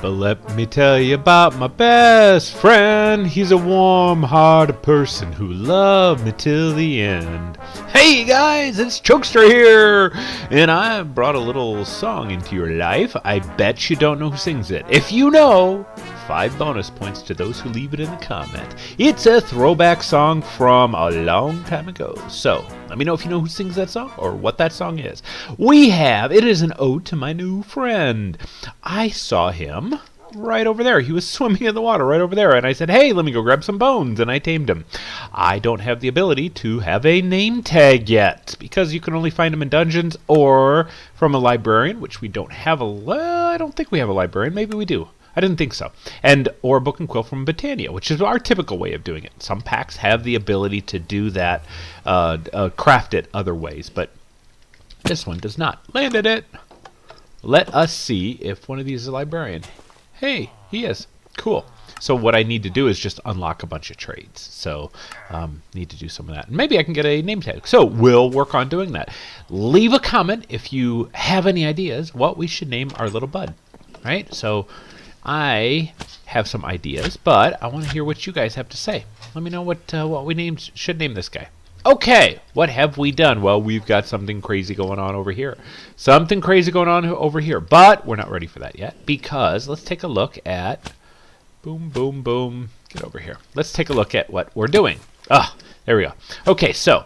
But let me tell you about my best friend. He's a warm-hearted person who loved me till the end. Hey guys, it's Chokester here, and I brought a little song into your life. I bet you don't know who sings it. If you know, 5 bonus points to those who leave it in the comment. It's a throwback song from a long time ago. So, let me know if you know who sings that song or what that song is. It is an ode to my new friend. I saw him right over there. He was swimming in the water right over there, and I said, hey, let me go grab some bones, and I tamed him. I don't have the ability to have a name tag yet, because you can only find them in dungeons or from a librarian, which we don't have I don't think we have a librarian. Maybe we do. I didn't think so. Or book and quill from Britannia, which is our typical way of doing it. Some packs have the ability to do that, craft it other ways, but this one does not. Landed it. Let us see if one of these is a librarian. Hey, he is. Cool. So what I need to do is just unlock a bunch of trades. So need to do some of that. And maybe I can get a name tag. So we'll work on doing that. Leave a comment if you have any ideas what we should name our little bud. Right? So I have some ideas, but I want to hear what you guys have to say. Let me know what we should name this guy. Okay, what have we done? Well, we've got something crazy going on over here. Something crazy going on over here, but we're not ready for that yet, because let's take a look at, boom, boom, boom, get over here. Let's take a look at what we're doing. There we go. Okay, so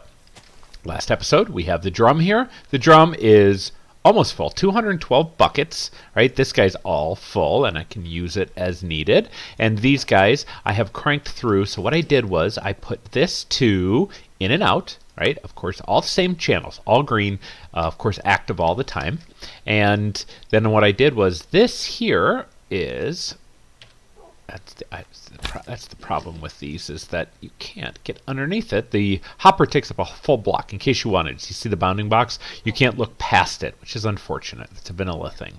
last episode, we have the drum here. The drum is almost full, 212 buckets, right? This guy's all full, and I can use it as needed. And these guys I have cranked through, so what I did was I put this to in and out, right? Of course, all the same channels, all green, of course, active all the time. And then what I did was this here is, that's the problem with these, is that you can't get underneath it. The hopper takes up a full block. In case you wanted, you see the bounding box? You can't look past it, which is unfortunate. It's a vanilla thing.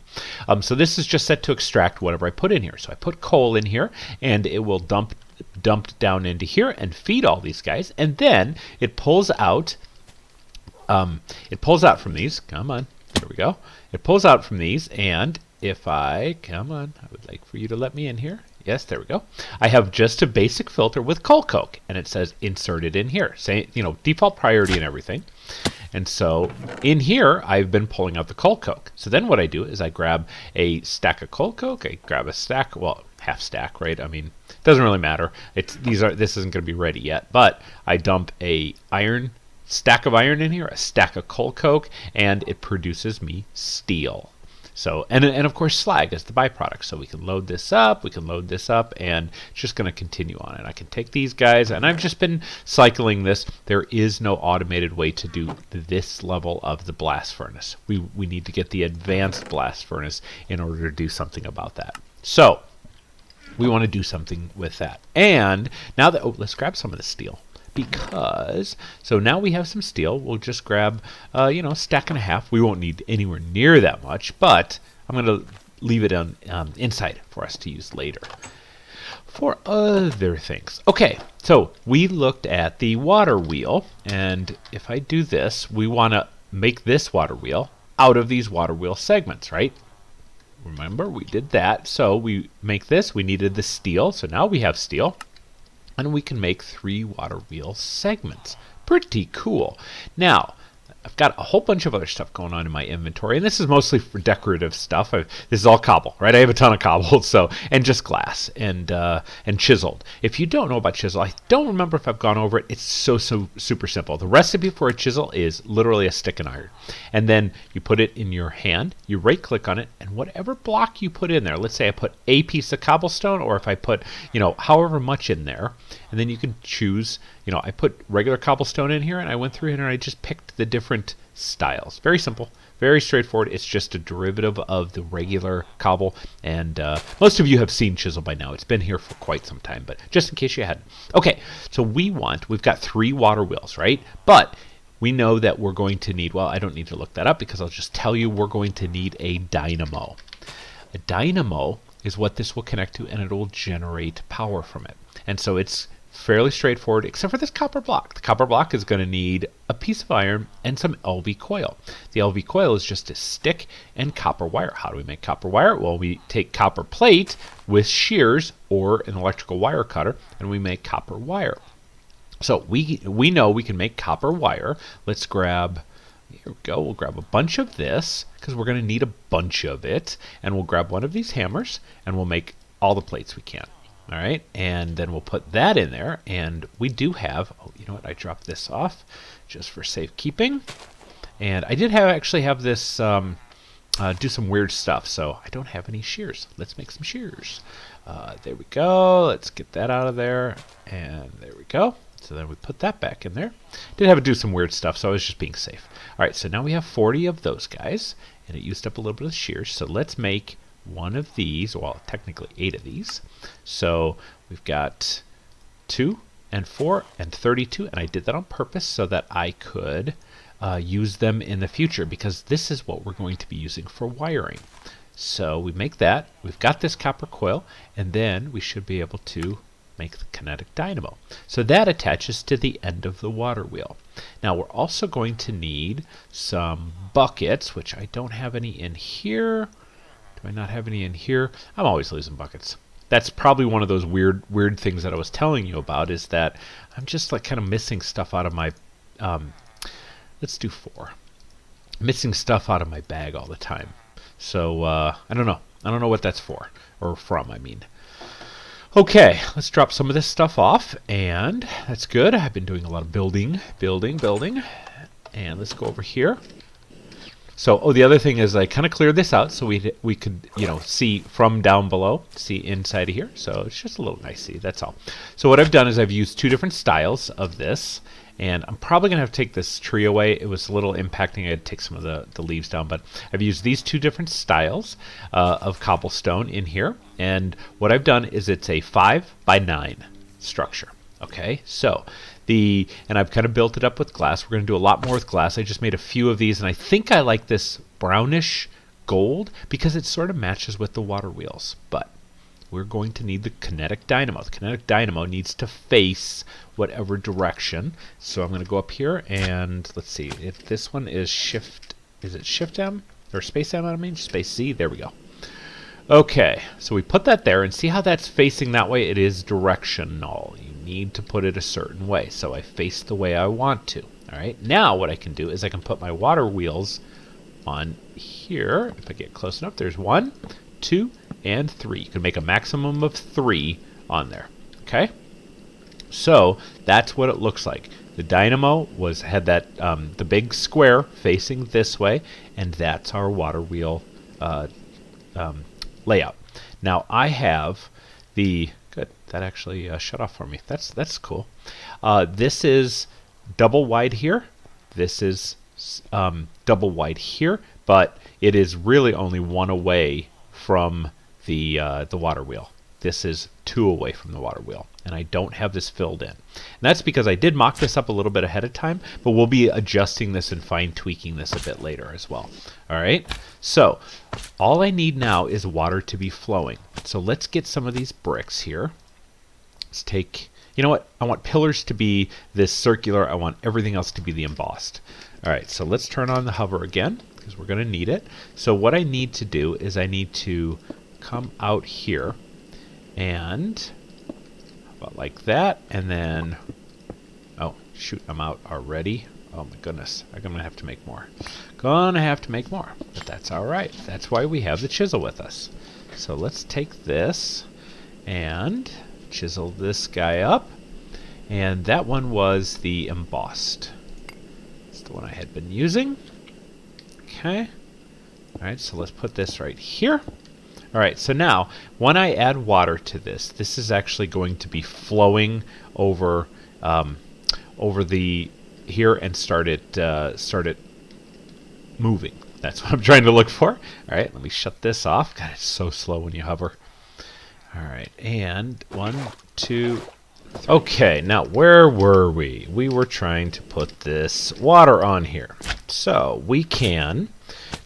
So this is just set to extract whatever I put in here. So I put coal in here, and it will dumped down into here and feed all these guys, and then it pulls out. It pulls out from these. Come on, there we go. It pulls out from these, and if I come on, I would like for you to let me in here. Yes, there we go. I have just a basic filter with coal coke, and it says inserted in here. Say, default priority and everything. And so in here, I've been pulling out the coal coke. So then what I do is I grab a stack of coal coke. I grab a stack, well, half stack, right? I mean, it doesn't really matter. This isn't going to be ready yet, but I dump a stack of iron in here, a stack of coal coke, and it produces me steel. So, and of course slag is the byproduct. So we can load this up, and it's just going to continue on. And I can take these guys, and I've just been cycling this. There is no automated way to do this level of the blast furnace. We need to get the advanced blast furnace in order to do something about that. So we want to do something with that. And now that, let's grab some of the steel. So now we have some steel. We'll just grab, a stack and a half. We won't need anywhere near that much, but I'm going to leave it on inside for us to use later for other things. Okay, so we looked at the water wheel, and if I do this, we want to make this water wheel out of these water wheel segments, right? Remember, we did that. So we make this. We needed the steel, so now we have steel. And we can make 3 water wheel segments. Pretty cool. Now, I've got a whole bunch of other stuff going on in my inventory, and this is mostly for decorative stuff. This is all cobble, right? I have a ton of cobble, and just glass and chiseled. If you don't know about chisel, I don't remember if I've gone over it. It's so super simple. The recipe for a chisel is literally a stick and iron, and then you put it in your hand. You right-click on it, and whatever block you put in there. Let's say I put a piece of cobblestone, or if I put however much in there, and then you can choose. I put regular cobblestone in here, and I went through here and I just picked the different styles. Very simple, very straightforward. It's just a derivative of the regular cobble, and most of you have seen chisel by now. It's been here for quite some time, but just in case you hadn't. Okay, so we've got 3 water wheels, right? But we know that we're going to need, well, I don't need to look that up because I'll just tell you we're going to need a dynamo. A dynamo is what this will connect to, and it will generate power from it. And so it's fairly straightforward, except for this copper block. The copper block is going to need a piece of iron and some LV coil. The LV coil is just a stick and copper wire. How do we make copper wire? Well, we take copper plate with shears or an electrical wire cutter, and we make copper wire. So we know we can make copper wire. Let's grab, here we go, we'll grab a bunch of this, because we're going to need a bunch of it, and we'll grab one of these hammers, and we'll make all the plates we can. All right, and then we'll put that in there, and we do have, oh, you know what, I dropped this off just for safekeeping, and I did actually have this do some weird stuff, so I don't have any shears. Let's make some shears. There we go, let's get that out of there, and there we go. So then we put that back in there. Did have to do some weird stuff, so I was just being safe. All right, so now we have 40 of those guys, and it used up a little bit of shears, so let's make one of these, well, technically 8 of these. So we've got 2 and 4 and 32, and I did that on purpose so that I could use them in the future, because this is what we're going to be using for wiring. So we make that, we've got this copper coil, and then we should be able to make the kinetic dynamo. So that attaches to the end of the water wheel. Now we're also going to need some buckets, which I don't have any in here. Do I not have any in here? I'm always losing buckets. That's probably one of those weird things that I was telling you about, is that I'm just like kind of missing stuff out of my, let's do 4. Missing stuff out of my bag all the time. So I don't know. I don't know what that's for, or from, I mean. Okay, let's drop some of this stuff off, and that's good. I've been doing a lot of building. And let's go over here. So, oh, the other thing is I kind of cleared this out so we could, you know, see from down below, see inside of here. So it's just a little nice see, that's all. So what I've done is I've used 2 different styles of this, and I'm probably going to have to take this tree away. It was a little impacting. I had to take some of the leaves down, but I've used these 2 different styles of cobblestone in here, and what I've done is it's a 5 by 9 structure. Okay, so and I've kind of built it up with glass. We're going to do a lot more with glass. I just made a few of these, and I think I like this brownish gold because it sort of matches with the water wheels. But we're going to need the kinetic dynamo. The kinetic dynamo needs to face whatever direction. So I'm going to go up here, and let's see. If this one is Shift, is it Shift M? Or Space M, I mean? Space Z. There we go. Okay, so we put that there, and see how that's facing that way? It is directional. You need to put it a certain way, so I face the way I want to. All right, now what I can do is I can put my water wheels on here. If I get close enough, there's 1, 2, and 3. You can make a maximum of 3 on there. Okay, so that's what it looks like. The dynamo had that the big square facing this way, and that's our water wheel layout. Now I have the good. That actually shut off for me. That's cool. This is double wide here. This is double wide here, but it is really only 1 away from the water wheel. This is 2 away from the water wheel, and I don't have this filled in. And that's because I did mock this up a little bit ahead of time, but we'll be adjusting this and fine tweaking this a bit later as well. All right, so all I need now is water to be flowing. So let's get some of these bricks here. Let's take, you know what, I want pillars to be this circular. I want everything else to be the embossed. All right, so let's turn on the hover again, because we're going to need it. So what I need to do is I need to come out here, and about like that, and then, oh shoot, I'm out already. Oh my goodness, I'm gonna have to make more. But that's all right. That's why we have the chisel with us. So let's take this and chisel this guy up, and that one was the embossed. That's the one I had been using. Okay. All right, so let's put this right here. All right, so now when I add water to this, this is actually going to be flowing over over the here and start it moving. That's what I'm trying to look for. All right, let me shut this off. God, it's so slow when you hover. All right, and 1, 2, 3. Okay, now where were we? We were trying to put this water on here. So we can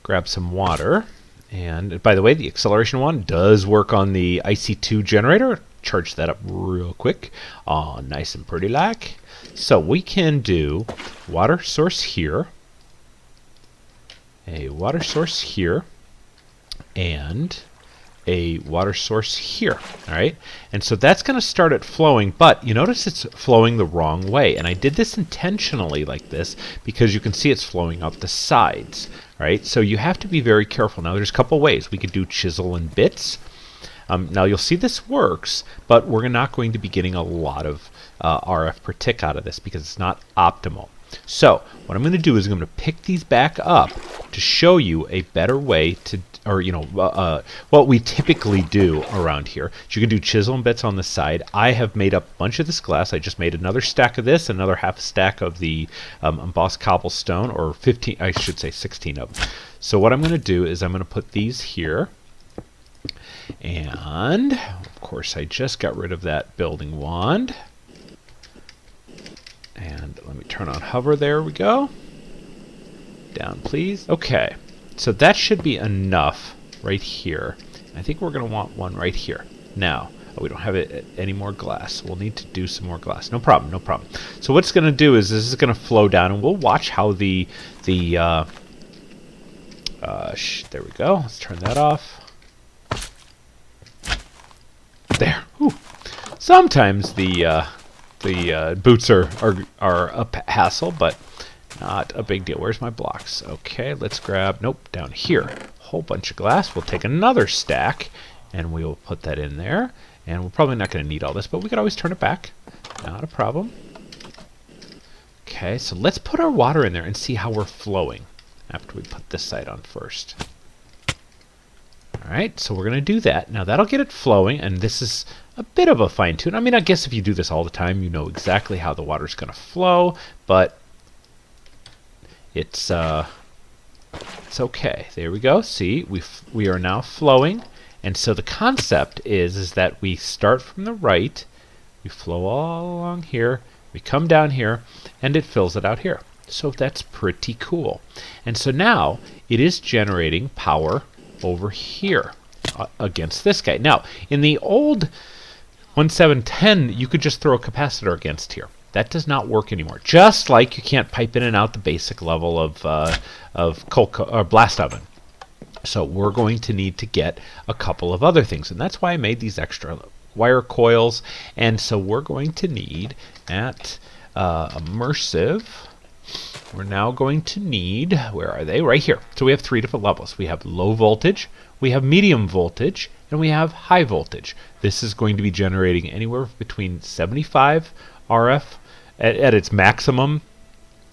grab some water. And by the way, the acceleration one does work on the IC2 generator. charge that up real quick. Nice and pretty like. So we can do water source here, a water source here, and a water source here. All right, and so that's going to start it flowing, but you notice it's flowing the wrong way, and I did this intentionally like this because you can see it's flowing out the sides. All right, so you have to be very careful. Now there's a couple ways. We could do chisel and bits. Now you'll see this works, but we're not going to be getting a lot of RF per tick out of this because it's not optimal. So what I'm going to do is I'm going to pick these back up to show you a better way to, or what we typically do around here. You can do chisel and bits on the side. I have made up a bunch of this glass. I just made another stack of this, another half stack of the embossed cobblestone, or 15, I should say 16 of them. So what I'm going to do is I'm going to put these here. And of course I just got rid of that building wand. And let me turn on hover. There we go. Down, please. Okay, so that should be enough right here. I think we're going to want one right here. Now, we don't have any more glass. We'll need to do some more glass. No problem, no problem. So what's going to do is this is going to flow down, and we'll watch how there we go. Let's turn that off. There. Whew. Sometimes the boots are a hassle, but not a big deal. Where's my blocks? Okay, let's grab, nope, down here. A whole bunch of glass. We'll take another stack, and we will put that in there. And we're probably not going to need all this, but we could always turn it back. Not a problem. Okay, so let's put our water in there and see how we're flowing after we put this side on first. Alright, so we're going to do that. Now that'll get it flowing, and this is a bit of a fine-tune. I mean, I guess if you do this all the time, you know exactly how the water's going to flow, but it's okay. There we go. See, we are now flowing, and so the concept is that we start from the right, we flow all along here, we come down here, and it fills it out here. So that's pretty cool. And so now it is generating power over here against this guy. Now, in the old 1.7.10, you could just throw a capacitor against here. That does not work anymore. Just like you can't pipe in and out the basic level of blast oven. So we're going to need to get a couple of other things, and that's why I made these extra wire coils. And so we're going to need at Immersive. We're now going to need, where are they? Right here. So we have 3 different levels. We have low voltage, we have medium voltage, and we have high voltage. This is going to be generating anywhere between 75 RF at its maximum,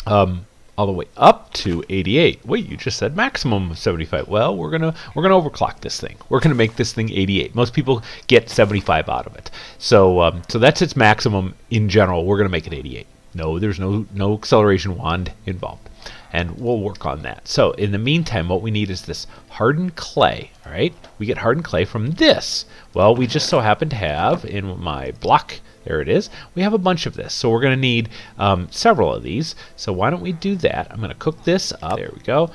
all the way up to 88. Wait, you just said maximum of 75. Well, we're gonna overclock this thing. We're gonna make this thing 88. Most people get 75 out of it. So so that's its maximum in general. We're gonna make it 88. No, there's no acceleration wand involved, and we'll work on that. So in the meantime, what we need is this hardened clay. All right, we get hardened clay from this. Well, we just so happen to have in my block, there it is, we have a bunch of this. So we're going to need several of these. So why don't we do that? I'm going to cook this up. There we go.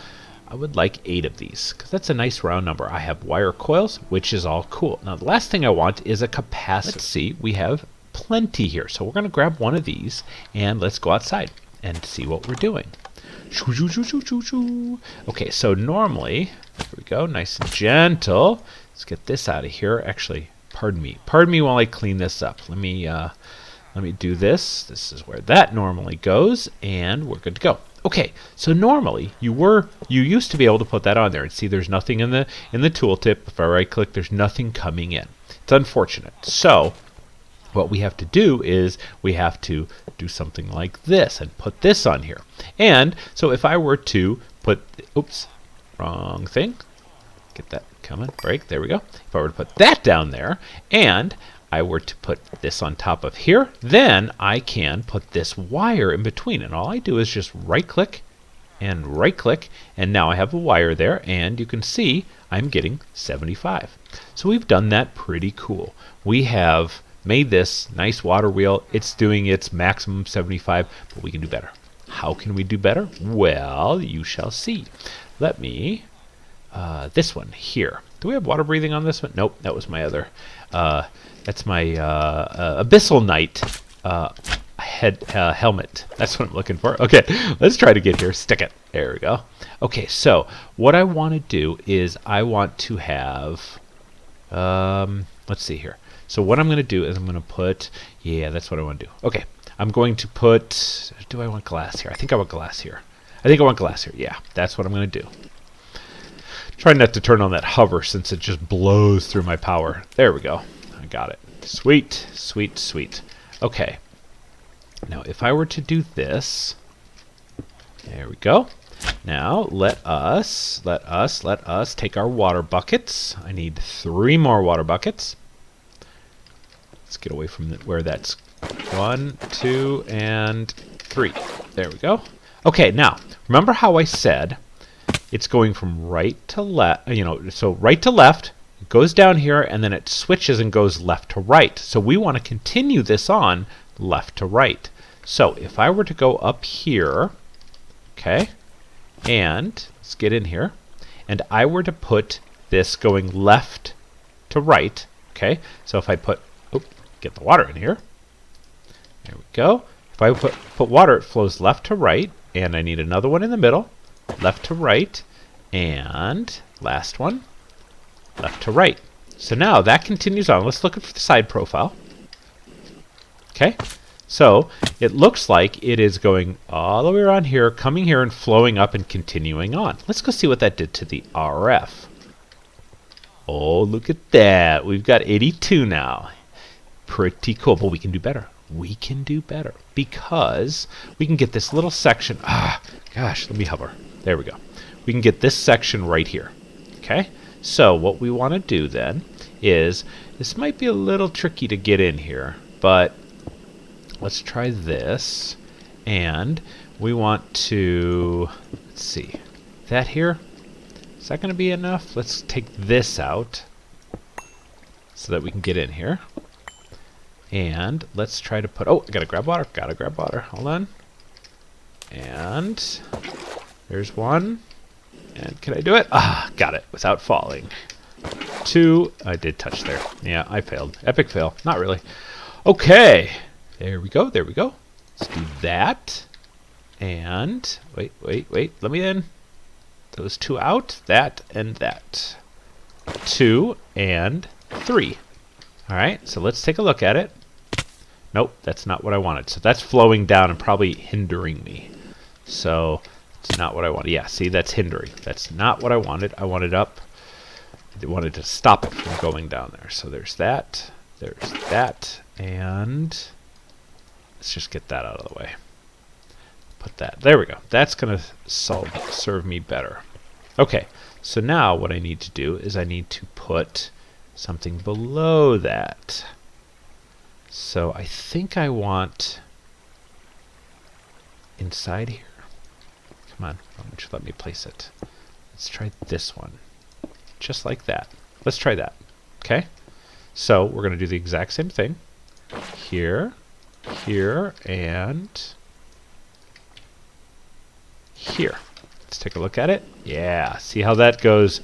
I would like 8 of these because that's a nice round number. I have wire coils, which is all cool. Now the last thing I want is a capacitor. Let's see, we have plenty here. So we're going to grab one of these and let's go outside and see what we're doing. Okay, so normally, there we go, nice and gentle. Let's get this out of here. Actually, pardon me while I clean this up. Let me do this. This is where that normally goes, and we're good to go. Okay, so normally you used to be able to put that on there and see there's nothing in the tooltip. If I right click, there's nothing coming in. It's unfortunate. So what we have to do is we have to do something like this and put this on here. And so if I were to put, oops, wrong thing. Get that coming, break, there we go. If I were to put that down there and I were to put this on top of here, then I can put this wire in between. And all I do is just right click, and now I have a wire there, and you can see I'm getting 75. So we've done that pretty cool. We have made this nice water wheel. It's doing its maximum 75, but we can do better. How can we do better? Well, you shall see. Let me, this one here. Do we have water breathing on this one? Nope, that was my other That's my Abyssal Knight helmet. That's what I'm looking for. Okay, let's try to get here. Stick it. There we go. Okay, so what I want to do is I want to have... let's see here. So what I'm going to do is I'm going to put... Yeah, that's what I want to do. Okay, I'm going to put... Do I want glass here? I think I want glass here. I think I want glass here. Yeah, that's what I'm going to do. Try not to turn on that hover since it just blows through my power. There we go. I got it. Sweet, sweet, sweet. Okay. Now, if I were to do this... There we go. Now, let us take our water buckets. I need 3 more water buckets. Let's get away from where that's 1, 2, and 3. There we go. Okay, now, remember how I said it's going from right to left, so right to left, it goes down here, and then it switches and goes left to right. So we want to continue this on left to right. So if I were to go up here, okay, and let's get in here, and I were to put this going left to right, okay, so if I put, get the water in here, there we go. If I put water, it flows left to right, and I need another one in the middle, left to right, and last one, left to right. So now that continues on. Let's look at the side profile. Okay, so it looks like it is going all the way around here, coming here and flowing up and continuing on. Let's go see what that did to the RF. Oh, look at that. We've got 82 now. Pretty cool, but we can do better. We can do better because we can get this little section. Gosh, let me hover. There we go. We can get this section right here. Okay, so what we want to do then is, this might be a little tricky to get in here, but let's try this, and we want to, let's see, that here, is that going to be enough? Let's take this out so that we can get in here. And let's try to put, I gotta grab water, hold on. And there's one. And can I do it? Got it, without falling. 2, I did touch there. Yeah, I failed. Epic fail, not really. Okay, there we go. Let's do that. And, wait, let me in. Those 2 out, that and that. 2 and 3. All right, so let's take a look at it. Nope, that's not what I wanted. So that's flowing down and probably hindering me. So it's not what I wanted. Yeah, see, that's hindering. That's not what I wanted. I wanted up. I wanted to stop it from going down there. So there's that, and let's just get that out of the way. Put that, there we go. That's gonna serve me better. Okay, so now what I need to do is I need to put something below that. So I think I want inside here. Come on, why don't you let me place it? Let's try this one. Just like that. Let's try that. Okay? So we're going to do the exact same thing. Here, here, and here. Let's take a look at it. Yeah, see how that goes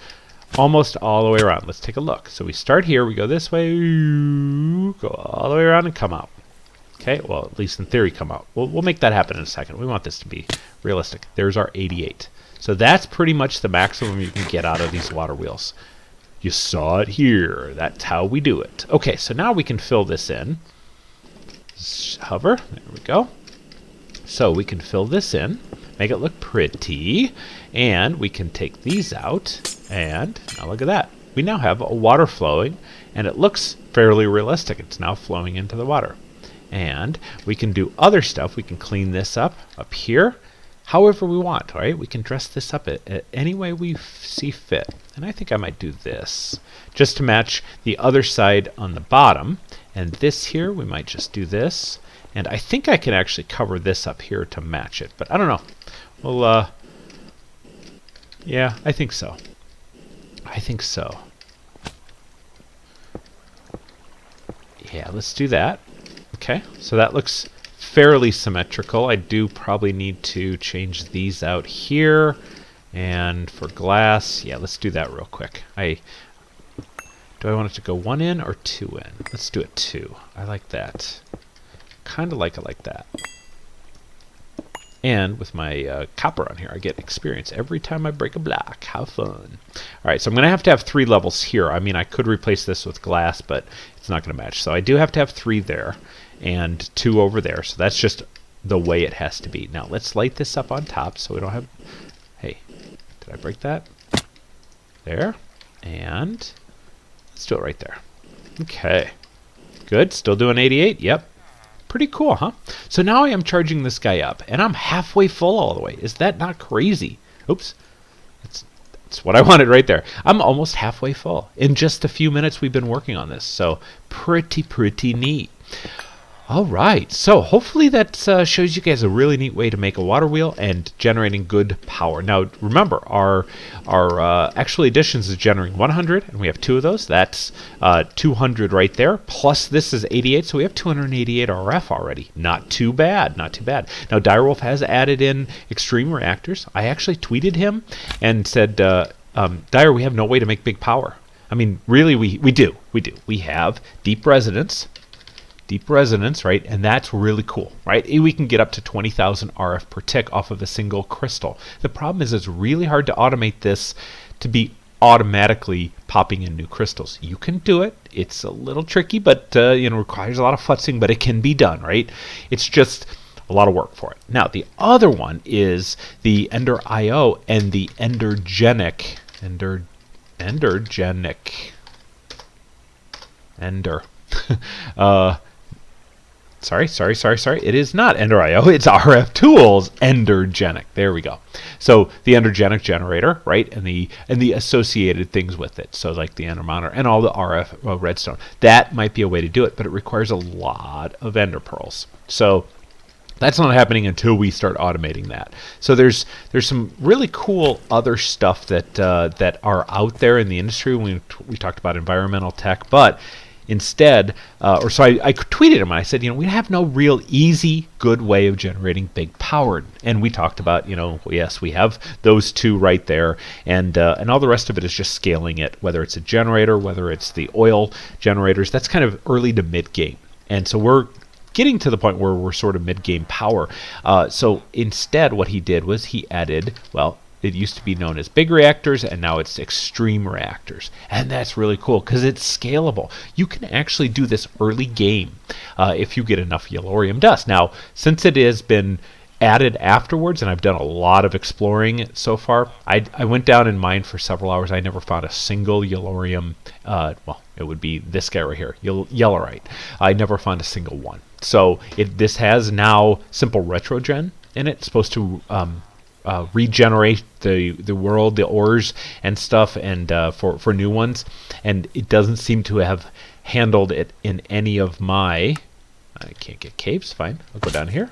almost all the way around. Let's take a look. So we start here, we go this way, go all the way around and come out. Okay, well, at least in theory come out. We'll make that happen in a second. We want this to be realistic. There's our 88. So that's pretty much the maximum you can get out of these water wheels. You saw it here. That's how we do it. Okay, so now we can fill this in. Hover, there we go. So we can fill this in, make it look pretty, and we can take these out, and now look at that. We now have a water flowing, and it looks fairly realistic. It's now flowing into the water. And we can do other stuff. We can clean this up here however we want, right? We can dress this up any way we see fit. And I think I might do this just to match the other side on the bottom. And this here, we might just do this. And I think I can actually cover this up here to match it, but I don't know. Well, yeah, I think so. I think so. Yeah, let's do that. Okay, so that looks fairly symmetrical. I do probably need to change these out here. And for glass, yeah, let's do that real quick. I Do I want it to go 1 in or 2 in? Let's do it 2. I like that. Kind of like it like that. And with my copper on here, I get experience every time I break a block. How fun. All right, so I'm going to have 3 levels here. I mean, I could replace this with glass, but it's not going to match. So I do have to have 3 there and 2 over there. So that's just the way it has to be. Now, let's light this up on top so we don't have... Hey, did I break that? There. And let's do it right there. Okay. Good. Still doing 88? Yep. Pretty cool, huh? So now I am charging this guy up, and I'm halfway full all the way. Is that not crazy? Oops. That's what I wanted right there. I'm almost halfway full. In just a few minutes we've been working on this, so pretty neat. All right, so hopefully that shows you guys a really neat way to make a water wheel and generating good power. Now, remember, our actual additions is generating 100, and we have 2 of those. That's 200 right there, plus this is 88, so we have 288 RF already. Not too bad, not too bad. Now, Direwolf has added in extreme reactors. I actually tweeted him and said, Dire, we have no way to make big power. I mean, really, we do. We have deep resonance, right? And that's really cool, right? We can get up to 20,000 RF per tick off of a single crystal. The problem is it's really hard to automate this to be automatically popping in new crystals. You can do it. It's a little tricky, but requires a lot of futzing, but it can be done, right? It's just a lot of work for it. Now, the other one is the Ender IO and the Endergenic. Sorry. It is not Ender.io. It's RF Tools Endergenic. There we go. So the Endergenic generator, right, and the associated things with it. So like the Ender monitor and all the RF redstone. That might be a way to do it, but it requires a lot of Ender pearls. So that's not happening until we start automating that. So there's some really cool other stuff that that are out there in the industry. We talked about environmental tech, but instead, I tweeted him and I said, we have no real easy, good way of generating big power. And we talked about, yes, we have those 2 right there, and all the rest of it is just scaling it, whether it's a generator, whether it's the oil generators. That's kind of early to mid game, and so we're getting to the point where we're sort of mid game power. So instead, what he did was he added, well, it used to be known as big reactors, and now it's extreme reactors. And that's really cool because it's scalable. You can actually do this early game if you get enough yellorium dust. Now, since it has been added afterwards, and I've done a lot of exploring so far, I went down and mined for several hours. I never found a single yellorium, well, it would be this guy right here, yellorite. I never found a single one. So this has now simple retrogen in it. It's supposed to regenerate the world, the ores and stuff, and for new ones, and it doesn't seem to have handled it in any of my... I can't get caves. Fine, I'll go down here.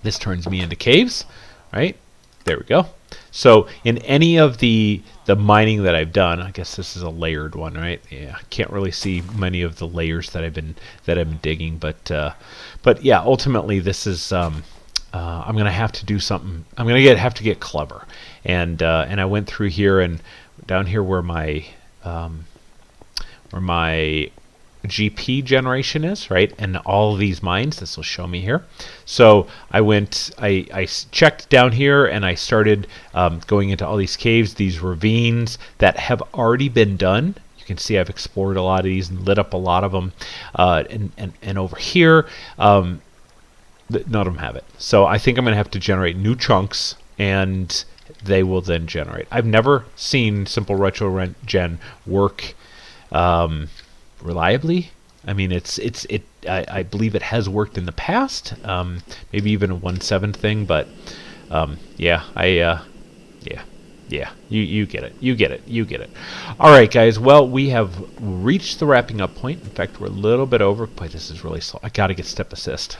This turns me into caves, right? There we go. So in any of the mining that I've done, I guess this is a layered one, right? Yeah, I can't really see many of the layers that I've been digging, but yeah, ultimately this is I'm gonna have to do something. I'm gonna have to get clever, and I went through here and down here where my GP generation is, right, and all of these mines. This will show me here. So I checked down here and I started going into all these caves, these ravines that have already been done. You can see I've explored a lot of these and lit up a lot of them, and over here. None of them have it. So I think I'm going to have to generate new chunks, and they will then generate. I've never seen simple retrogen work reliably. I mean, I believe it has worked in the past, maybe even a 1.7 thing, but you get it. All right, guys. Well, we have reached the wrapping up point. In fact, we're a little bit over. Boy, this is really slow. I gotta get step assist.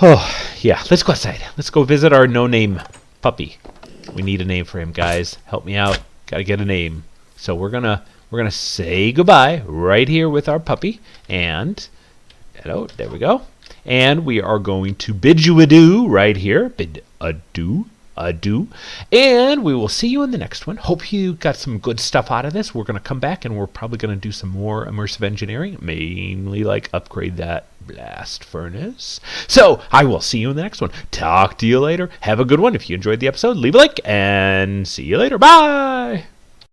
Oh, yeah. Let's go outside. Let's go visit our no-name puppy. We need a name for him, guys. Help me out. Gotta get a name. So we're gonna say goodbye right here with our puppy. And hello, there we go. And we are going to bid you adieu right here. Bid adieu. adieu, and we will see you in the next one. Hope you got some good stuff out of this. We're going to come back, and we're probably going to do some more immersive engineering, mainly like upgrade that blast furnace. So I will see you in the next one. Talk to you later. Have a good one. If you enjoyed the episode, leave a like, and see you later. Bye!